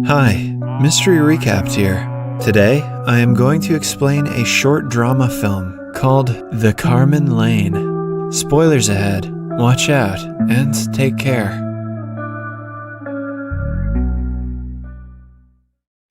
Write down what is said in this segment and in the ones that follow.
Hi, Mystery Recapped here. Today, I am going to explain a short drama film called The Carmen Lane. Spoilers ahead, watch out, and take care.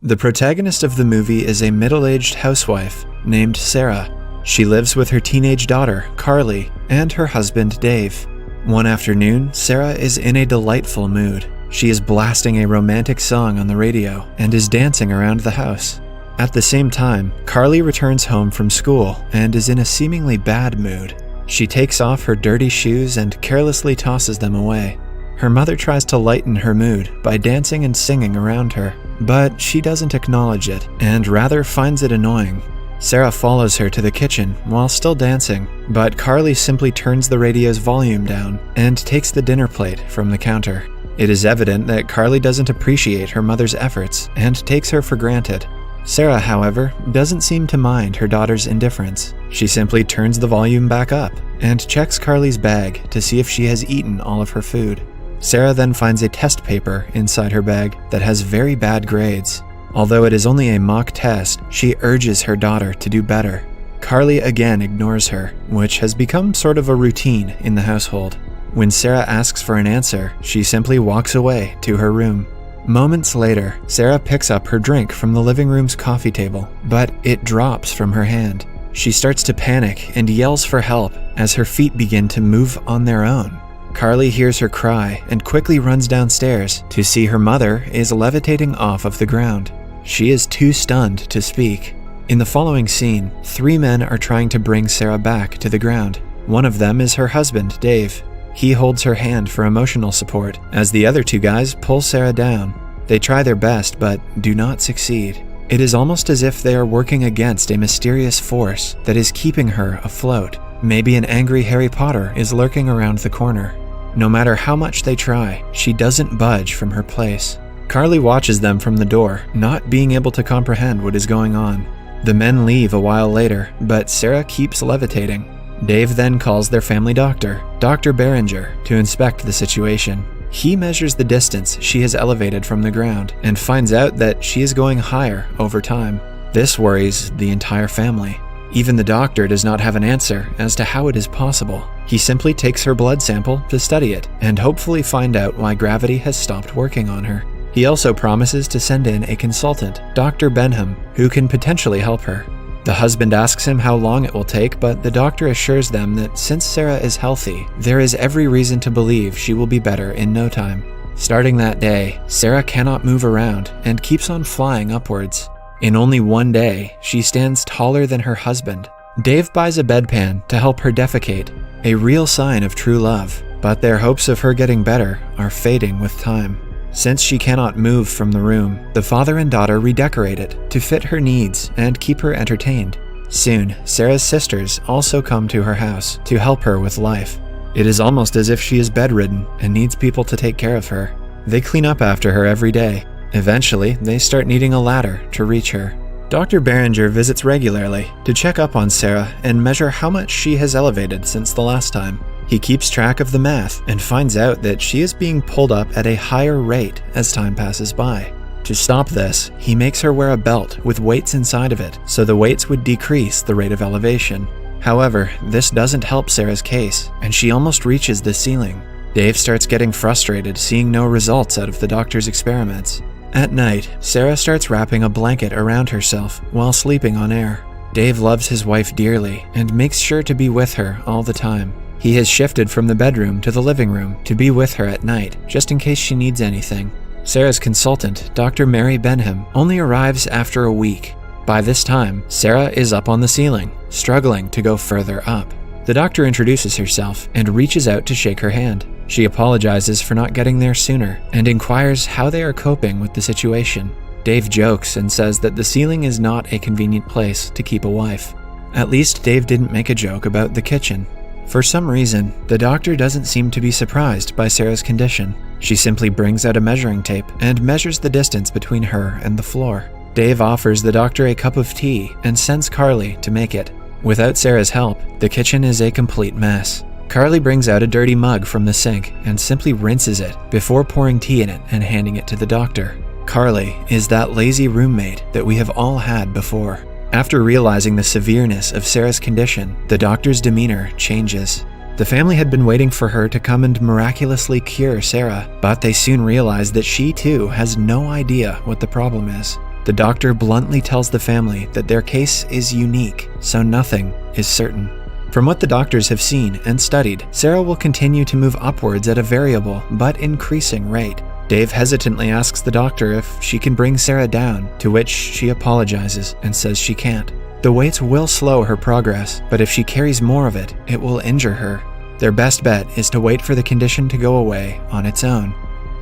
The protagonist of the movie is a middle-aged housewife named Sarah. She lives with her teenage daughter, Carly, and her husband, Dave. One afternoon, Sarah is in a delightful mood. She is blasting a romantic song on the radio and is dancing around the house. At the same time, Carly returns home from school and is in a seemingly bad mood. She takes off her dirty shoes and carelessly tosses them away. Her mother tries to lighten her mood by dancing and singing around her, but she doesn't acknowledge it and rather finds it annoying. Sarah follows her to the kitchen while still dancing, but Carly simply turns the radio's volume down and takes the dinner plate from the counter. It is evident that Carly doesn't appreciate her mother's efforts and takes her for granted. Sarah, however, doesn't seem to mind her daughter's indifference. She simply turns the volume back up and checks Carly's bag to see if she has eaten all of her food. Sarah then finds a test paper inside her bag that has very bad grades. Although it is only a mock test, she urges her daughter to do better. Carly again ignores her, which has become sort of a routine in the household. When Sarah asks for an answer, she simply walks away to her room. Moments later, Sarah picks up her drink from the living room's coffee table, but it drops from her hand. She starts to panic and yells for help as her feet begin to move on their own. Carly hears her cry and quickly runs downstairs to see her mother is levitating off of the ground. She is too stunned to speak. In the following scene, 3 men are trying to bring Sarah back to the ground. One of them is her husband, Dave. He holds her hand for emotional support as the other 2 guys pull Sarah down. They try their best but do not succeed. It is almost as if they are working against a mysterious force that is keeping her afloat. Maybe an angry Harry Potter is lurking around the corner. No matter how much they try, she doesn't budge from her place. Carly watches them from the door, not being able to comprehend what is going on. The men leave a while later, but Sarah keeps levitating. Dave then calls their family doctor, Dr. Behringer, to inspect the situation. He measures the distance she has elevated from the ground and finds out that she is going higher over time. This worries the entire family. Even the doctor does not have an answer as to how it is possible. He simply takes her blood sample to study it and hopefully find out why gravity has stopped working on her. He also promises to send in a consultant, Dr. Benham, who can potentially help her. The husband asks him how long it will take, but the doctor assures them that since Sarah is healthy, there is every reason to believe she will be better in no time. Starting that day, Sarah cannot move around and keeps on flying upwards. In only one day, she stands taller than her husband. Dave buys a bedpan to help her defecate, a real sign of true love, but their hopes of her getting better are fading with time. Since she cannot move from the room, the father and daughter redecorate it to fit her needs and keep her entertained. Soon, Sarah's sisters also come to her house to help her with life. It is almost as if she is bedridden and needs people to take care of her. They clean up after her every day. Eventually, they start needing a ladder to reach her. Dr. Behringer visits regularly to check up on Sarah and measure how much she has elevated since the last time. He keeps track of the math and finds out that she is being pulled up at a higher rate as time passes by. To stop this, he makes her wear a belt with weights inside of it, so the weights would decrease the rate of elevation. However, this doesn't help Sarah's case, and she almost reaches the ceiling. Dave starts getting frustrated seeing no results out of the doctor's experiments. At night, Sarah starts wrapping a blanket around herself while sleeping on air. Dave loves his wife dearly and makes sure to be with her all the time. He has shifted from the bedroom to the living room to be with her at night, just in case she needs anything. Sarah's consultant, Dr. Mary Benham, only arrives after a week. By this time, Sarah is up on the ceiling, struggling to go further up. The doctor introduces herself and reaches out to shake her hand. She apologizes for not getting there sooner and inquires how they are coping with the situation. Dave jokes and says that the ceiling is not a convenient place to keep a wife. At least Dave didn't make a joke about the kitchen. For some reason, the doctor doesn't seem to be surprised by Sarah's condition. She simply brings out a measuring tape and measures the distance between her and the floor. Dave offers the doctor a cup of tea and sends Carly to make it. Without Sarah's help, the kitchen is a complete mess. Carly brings out a dirty mug from the sink and simply rinses it before pouring tea in it and handing it to the doctor. Carly is that lazy roommate that we have all had before. After realizing the severeness of Sarah's condition, the doctor's demeanor changes. The family had been waiting for her to come and miraculously cure Sarah, but they soon realized that she too has no idea what the problem is. The doctor bluntly tells the family that their case is unique, so nothing is certain. From what the doctors have seen and studied, Sarah will continue to move upwards at a variable but increasing rate. Dave hesitantly asks the doctor if she can bring Sarah down, to which she apologizes and says she can't. The weights will slow her progress, but if she carries more of it, it will injure her. Their best bet is to wait for the condition to go away on its own.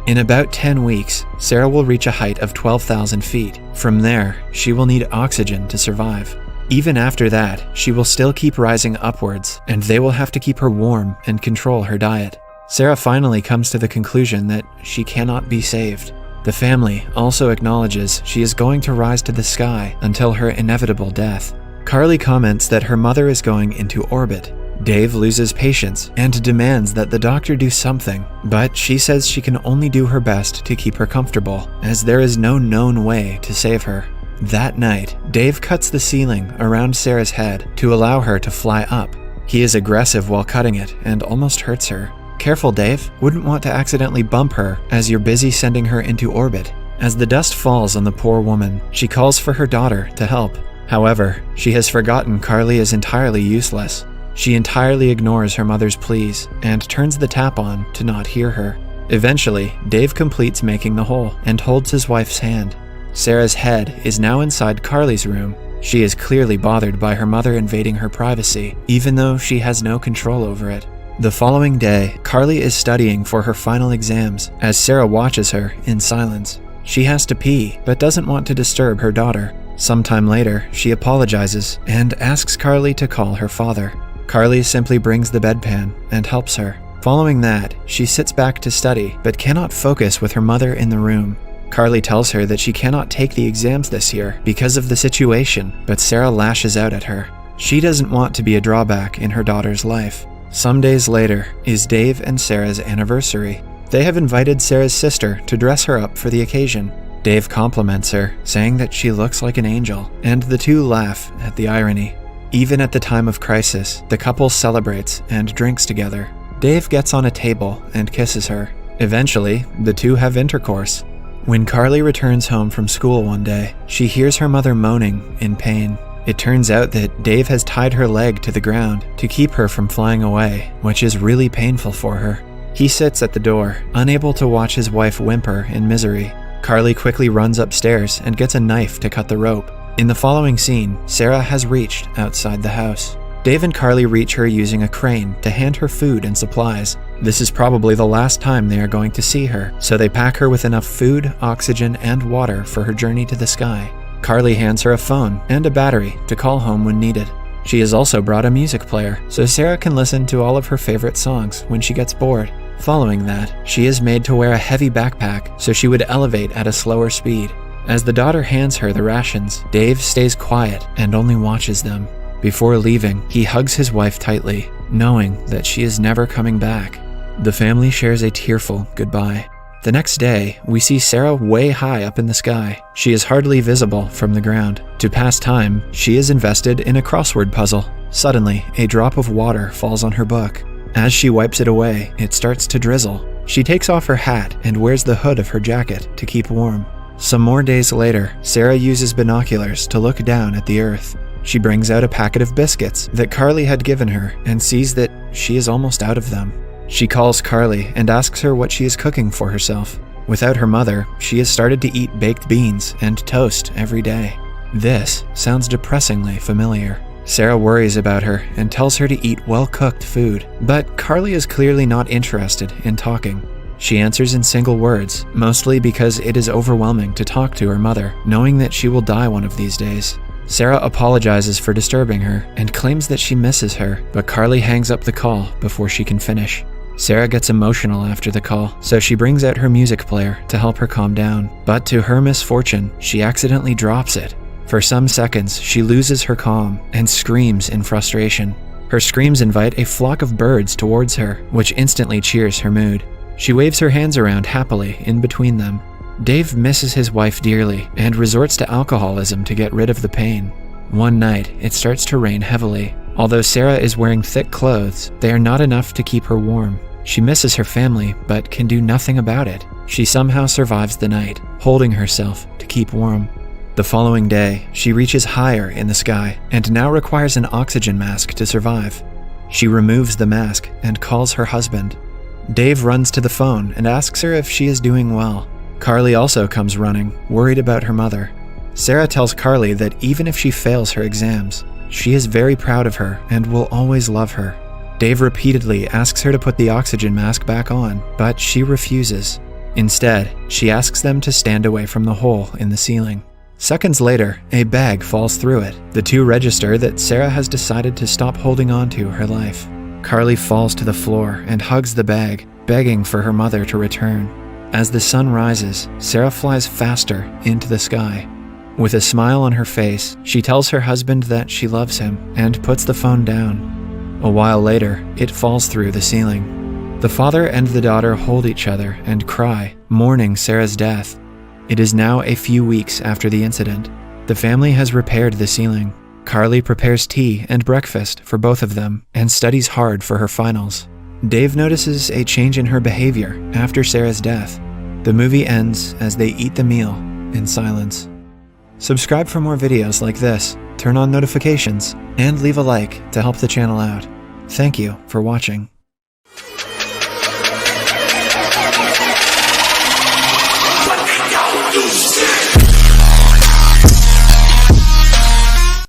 In about 10 weeks, Sarah will reach a height of 12,000 feet. From there, she will need oxygen to survive. Even after that, she will still keep rising upwards, and they will have to keep her warm and control her diet. Sarah finally comes to the conclusion that she cannot be saved. The family also acknowledges she is going to rise to the sky until her inevitable death. Carly comments that her mother is going into orbit. Dave loses patience and demands that the doctor do something, but she says she can only do her best to keep her comfortable, as there is no known way to save her. That night, Dave cuts the ceiling around Sarah's head to allow her to fly up. He is aggressive while cutting it and almost hurts her. Careful, Dave. Wouldn't want to accidentally bump her as you're busy sending her into orbit. As the dust falls on the poor woman, she calls for her daughter to help. However, she has forgotten Carly is entirely useless. She entirely ignores her mother's pleas and turns the tap on to not hear her. Eventually, Dave completes making the hole and holds his wife's hand. Sarah's head is now inside Carly's room. She is clearly bothered by her mother invading her privacy, even though she has no control over it. The following day, Carly is studying for her final exams as Sarah watches her in silence. She has to pee, but doesn't want to disturb her daughter. Sometime later, she apologizes and asks Carly to call her father. Carly simply brings the bedpan and helps her. Following that, she sits back to study, but cannot focus with her mother in the room. Carly tells her that she cannot take the exams this year because of the situation, but Sarah lashes out at her. She doesn't want to be a drawback in her daughter's life. Some days later is Dave and Sarah's anniversary. They have invited Sarah's sister to dress her up for the occasion. Dave compliments her, saying that she looks like an angel, and the two laugh at the irony. Even at the time of crisis, the couple celebrates and drinks together. Dave gets on a table and kisses her. Eventually, the two have intercourse. When Carly returns home from school one day, she hears her mother moaning in pain. It turns out that Dave has tied her leg to the ground to keep her from flying away, which is really painful for her. He sits at the door, unable to watch his wife whimper in misery. Carly quickly runs upstairs and gets a knife to cut the rope. In the following scene, Sarah has reached outside the house. Dave and Carly reach her using a crane to hand her food and supplies. This is probably the last time they are going to see her, so they pack her with enough food, oxygen, and water for her journey to the sky. Carly hands her a phone and a battery to call home when needed. She has also brought a music player, so Sarah can listen to all of her favorite songs when she gets bored. Following that, she is made to wear a heavy backpack so she would elevate at a slower speed. As the daughter hands her the rations, Dave stays quiet and only watches them. Before leaving, he hugs his wife tightly, knowing that she is never coming back. The family shares a tearful goodbye. The next day, we see Sarah way high up in the sky. She is hardly visible from the ground. To pass time, she is invested in a crossword puzzle. Suddenly, a drop of water falls on her book. As she wipes it away, it starts to drizzle. She takes off her hat and wears the hood of her jacket to keep warm. Some more days later, Sarah uses binoculars to look down at the earth. She brings out a packet of biscuits that Carly had given her and sees that she is almost out of them. She calls Carly and asks her what she is cooking for herself. Without her mother, she has started to eat baked beans and toast every day. This sounds depressingly familiar. Sarah worries about her and tells her to eat well-cooked food, but Carly is clearly not interested in talking. She answers in single words, mostly because it is overwhelming to talk to her mother, knowing that she will die one of these days. Sarah apologizes for disturbing her and claims that she misses her, but Carly hangs up the call before she can finish. Sarah gets emotional after the call, so she brings out her music player to help her calm down. But to her misfortune, she accidentally drops it. For some seconds, she loses her calm and screams in frustration. Her screams invite a flock of birds towards her, which instantly cheers her mood. She waves her hands around happily in between them. Dave misses his wife dearly and resorts to alcoholism to get rid of the pain. One night, it starts to rain heavily. Although Sarah is wearing thick clothes, they are not enough to keep her warm. She misses her family, but can do nothing about it. She somehow survives the night, holding herself to keep warm. The following day, she reaches higher in the sky and now requires an oxygen mask to survive. She removes the mask and calls her husband. Dave runs to the phone and asks her if she is doing well. Carly also comes running, worried about her mother. Sarah tells Carly that even if she fails her exams, she is very proud of her and will always love her. Dave repeatedly asks her to put the oxygen mask back on, but she refuses. Instead, she asks them to stand away from the hole in the ceiling. Seconds later, a bag falls through it. The two register that Sarah has decided to stop holding on to her life. Carly falls to the floor and hugs the bag, begging for her mother to return. As the sun rises, Sarah flies faster into the sky. With a smile on her face, she tells her husband that she loves him and puts the phone down. A while later, it falls through the ceiling. The father and the daughter hold each other and cry, mourning Sarah's death. It is now a few weeks after the incident. The family has repaired the ceiling. Carly prepares tea and breakfast for both of them and studies hard for her finals. Dave notices a change in her behavior after Sarah's death. The movie ends as they eat the meal in silence. Subscribe for more videos like this, turn on notifications, and leave a like to help the channel out. Thank you for watching.